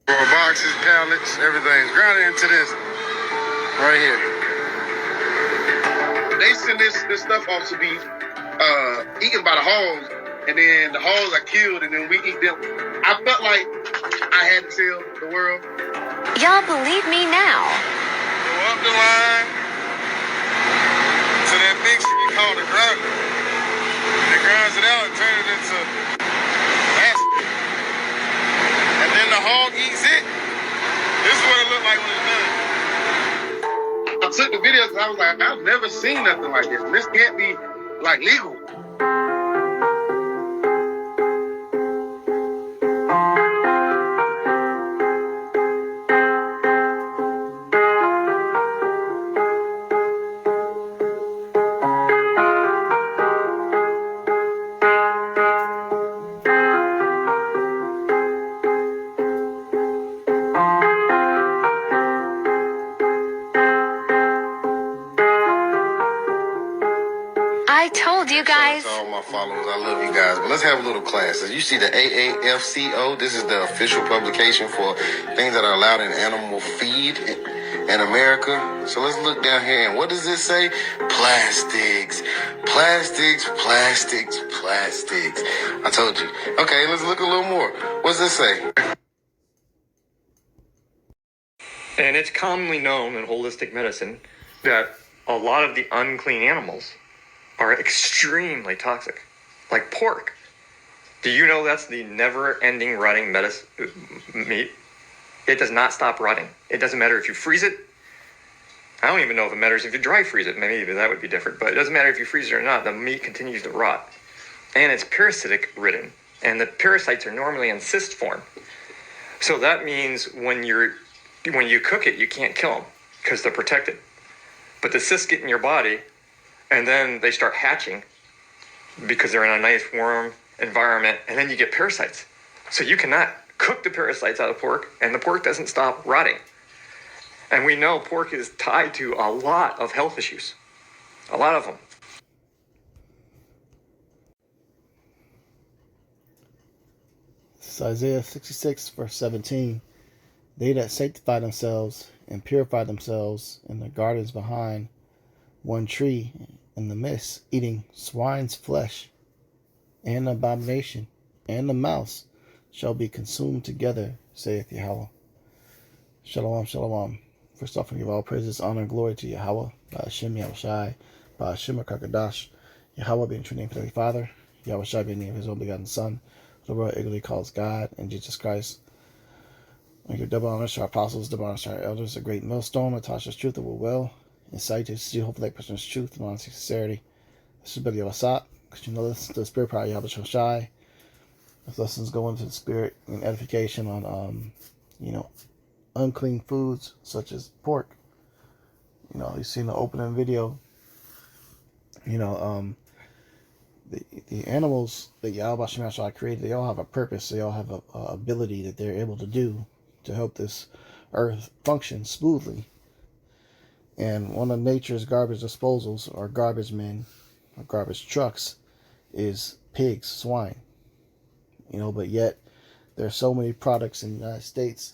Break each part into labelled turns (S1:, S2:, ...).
S1: Boxes, pallets, everything's grounded into this right here. They send this stuff off to be eaten by the hogs, and then the hogs are killed, and then we eat them. I felt like I had to tell the world.
S2: Y'all believe me now?
S1: Go up the line to that big shit called the grinder. It grinds it out and turns it into plastic. And then the hog eats it. This is what it looked like when it's done. I took the videos and I was like, I've never seen nothing like this. This can't be like legal.
S2: I told you guys.
S1: Shout out to all my followers. I love you guys. But let's have a little class. As you see the AAFCO, this is the official publication for things that are allowed in animal feed in America. So let's look down here. And what does this say? Plastics. Plastics, plastics, plastics. I told you. Okay, let's look a little more. What does this say?
S3: And it's commonly known in holistic medicine that a lot of the unclean animals are extremely toxic, like pork. Do you know that's the never-ending rotting meat? It does not stop rotting. It doesn't matter if you freeze it. I don't even know if it matters if you dry freeze it. Maybe that would be different, but it doesn't matter if you freeze it or not. The meat continues to rot. And it's parasitic ridden, and the parasites are normally in cyst form. So that means when you cook it, you can't kill them because they're protected. But the cysts get in your body, and then they start hatching because they're in a nice warm environment, and then you get parasites. So you cannot cook the parasites out of pork, and the pork doesn't stop rotting. And we know pork is tied to a lot of health issues, a lot of them.
S4: This is Isaiah 66, verse 17. They that sanctify themselves and purify themselves in the gardens behind one tree in the midst, eating swine's flesh, and abomination, and the mouse shall be consumed together, saith Yahweh. Shalom, shalom. First off, I give all praises, honor, and glory to Yahweh, by Hashem, Yahushai, by Hashem, HaKadosh, Yahweh being true name for the Father, Yahushai being the name of his only begotten Son, the world eagerly calls God, and Jesus Christ. I give double honor to our apostles, double honor to our elders, a great millstone, Natasha's truth that will well, insight to see hopefully that person's truth and honesty, sincerity. This is Billy Wasat, because you know this is the spirit power of Yahweh Shai. This lessons go into the spirit and edification on, unclean foods such as pork. You've seen the opening video. The animals that Yahweh Shai created, they all have a purpose. They all have a ability that they're able to do to help this earth function smoothly. And one of nature's garbage disposals, or garbage men, or garbage trucks, is pigs, swine. But yet there are so many products in the United States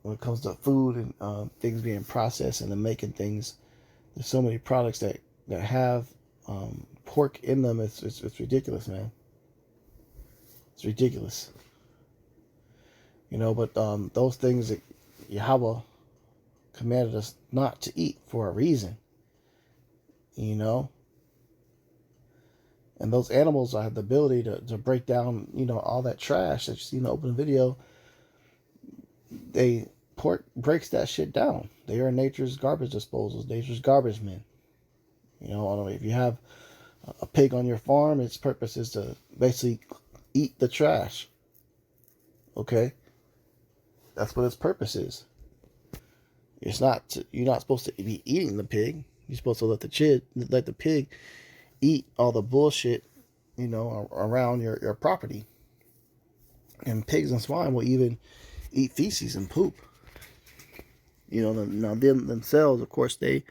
S4: when it comes to food and things being processed and making things. There's so many products that have pork in them. It's ridiculous, man. It's ridiculous. But those things that Yahweh commanded us not to eat for a reason. And those animals have the ability to break down, all that trash that you see in the open video. Pork breaks that shit down. They are nature's garbage disposals, nature's garbage men. If you have a pig on your farm, its purpose is to basically eat the trash. Okay? That's what its purpose is. You're not supposed to be eating the pig. You're supposed to let the pig eat all the bullshit, around your property. And pigs and swine will even eat feces and poop. Now them themselves, of course, they're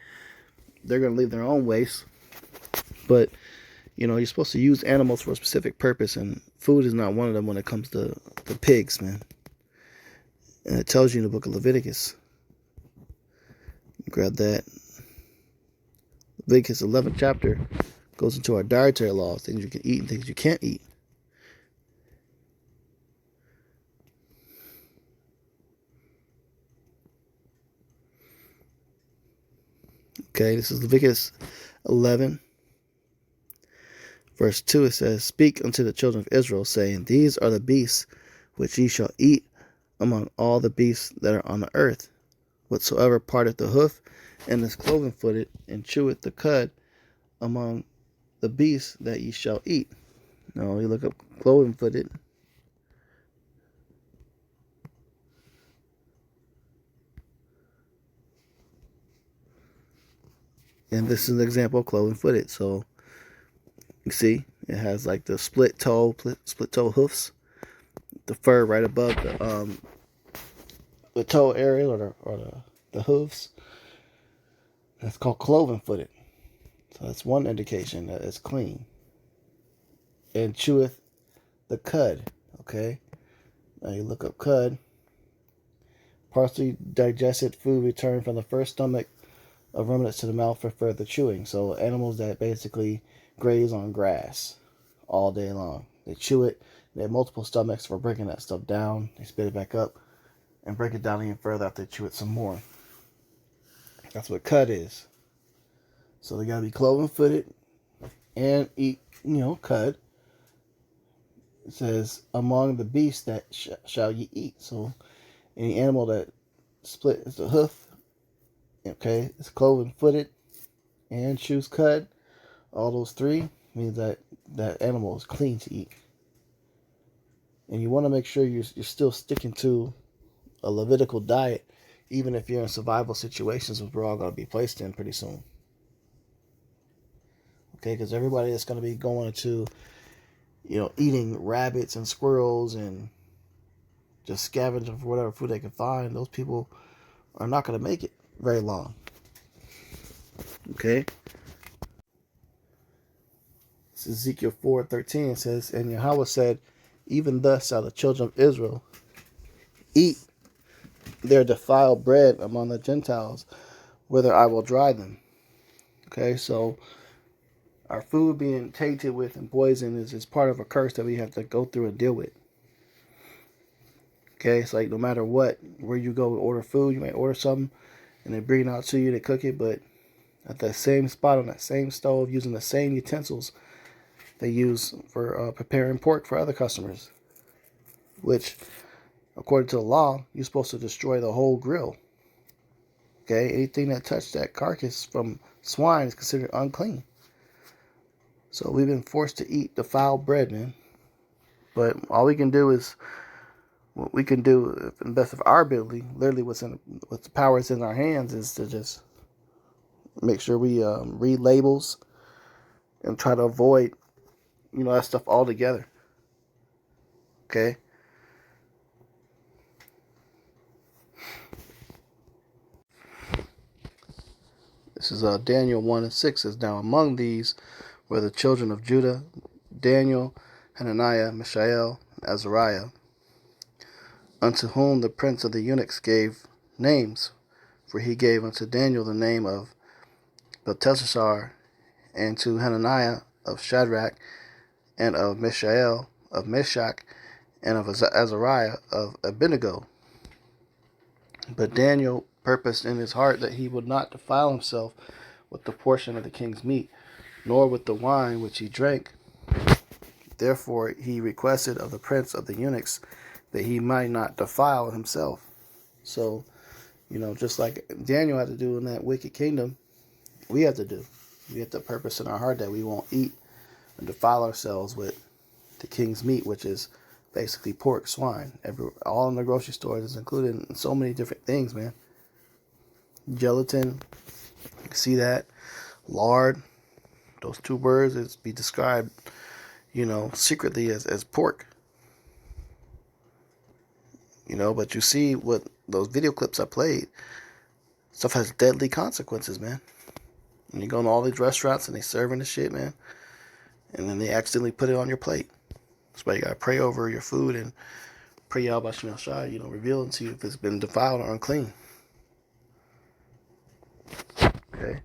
S4: going to leave their own waste. But, you're supposed to use animals for a specific purpose, and food is not one of them when it comes to pigs, man. And it tells you in the book of Leviticus. Grab that. Leviticus 11th chapter goes into our dietary laws, things you can eat and things you can't eat. Okay, this is Leviticus 11, verse 2. It says, "Speak unto the children of Israel, saying, These are the beasts which ye shall eat among all the beasts that are on the earth. Whatsoever parteth the hoof and is cloven-footed, and cheweth the cud among the beasts that ye shall eat." Now, you look up cloven-footed. And this is an example of cloven-footed. So, you see, it has like the split toe hoofs, the fur right above the toe area or the hooves. That's called cloven-footed. So that's one indication that it's clean. And cheweth the cud. Okay, now you look up cud. Partially digested food returned from the first stomach of ruminants to the mouth for further chewing. So animals that basically graze on grass all day long. They chew it. They have multiple stomachs for breaking that stuff down. They spit it back up and break it down even further after they chew it some more. That's what cud is. So they gotta be cloven-footed and eat, cud. It says, among the beasts that shall ye eat. So any animal that splits the hoof, okay, is cloven-footed and chews cud. All those three means that that animal is clean to eat. And you want to make sure you're still sticking to a Levitical diet, even if you're in survival situations, which we're all going to be placed in pretty soon. Okay, because everybody that's going to be going to, eating rabbits and squirrels and just scavenging for whatever food they can find, those people are not going to make it very long. Okay? This is Ezekiel 4:13. It says, "And Yahweh said, Even thus shall the children of Israel eat their defiled bread among the Gentiles, whither I will drive them." Okay, so our food being tainted with and poisoned is part of a curse that we have to go through and deal with. Okay, it's like no matter what, where you go order food, you may order something and they bring it out to you, they cook it, but at that same spot on that same stove, using the same utensils they use for preparing pork for other customers, which, according to the law, you're supposed to destroy the whole grill. Okay, anything that touched that carcass from swine is considered unclean. So we've been forced to eat defiled bread, man. But all we can do is what we can do, to the best of our ability, literally what's the power that's in our hands, is to just make sure we read labels and try to avoid, that stuff altogether. Okay. This is Daniel 1:6. It says, "Now among these were the children of Judah, Daniel, Hananiah, Mishael, and Azariah, unto whom the prince of the eunuchs gave names. For he gave unto Daniel the name of Belteshazzar, and to Hananiah of Shadrach, and of Mishael of Meshach, and of Azariah of Abednego. But Daniel purposed in his heart that he would not defile himself with the portion of the king's meat, nor with the wine which he drank. Therefore he requested of the prince of the eunuchs that he might not defile himself." So, just like Daniel had to do in that wicked kingdom, we have to do. We have to purpose in our heart that we won't eat and defile ourselves with the king's meat, which is basically pork, swine. All in the grocery stores is included in so many different things, man. Gelatin, you can see that. Lard, those two words is be described, secretly as pork. But you see what those video clips I played, stuff has deadly consequences, man. And you go to all these restaurants and they serving the shit, man, and then they accidentally put it on your plate. That's why you gotta pray over your food and pray Yahweh Shem Shai, reveal it to you if it's been defiled or unclean. Okay.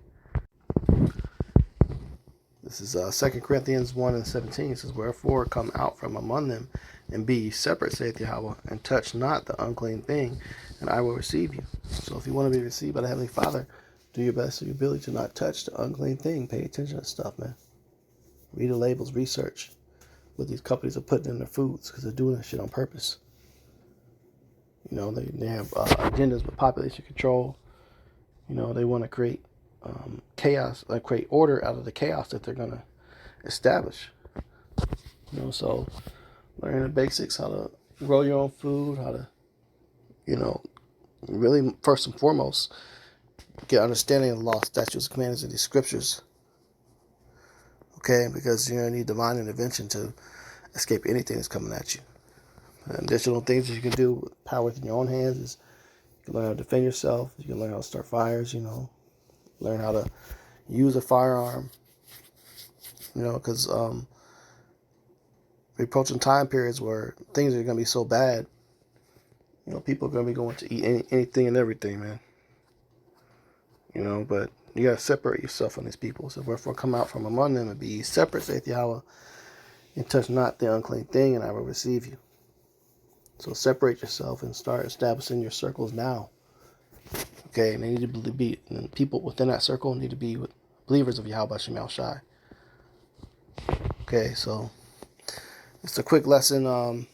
S4: This is 2 Corinthians 1:17. It says, "Wherefore come out from among them, and be ye separate, saith Yahweh, and touch not the unclean thing, and I will receive you." So if you want to be received by the Heavenly Father, do your best to your ability to not touch the unclean thing. Pay attention to stuff, man. Read the labels, research what these companies are putting in their foods, because they're doing this shit on purpose. They have agendas with population control. They want to create chaos, like create order out of the chaos that they're going to establish. So learn the basics, how to grow your own food, how to, really first and foremost, get understanding of the law, statutes, commandments, and these scriptures. Okay, because you're going to need divine intervention to escape anything that's coming at you. Additional things that you can do with power within your own hands is you can learn how to defend yourself. You can learn how to start fires, learn how to use a firearm, because we're approaching time periods where things are going to be so bad, people are going to be going to eat anything and everything, man. But you got to separate yourself from these people. So wherefore come out from among them and be ye separate, saith Yahweh, and touch not the unclean thing, and I will receive you. So separate yourself and start establishing your circles now. Okay, and they need to be, and people within that circle need to be with believers of Yahweh Shem Shai. Okay, so it's a quick lesson,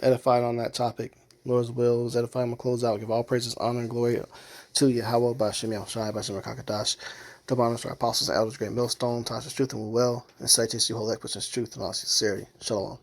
S4: edified on that topic. Lord's will was edifying. I'm going to close out. Give all praises, honor, and glory to Yahweh B'Shem Shai, B'Shem Kakadash. Double honors to our apostles and elders, great millstone, Tasha's truth and will, and citation, whole expression truth and all sincerity. Shalom.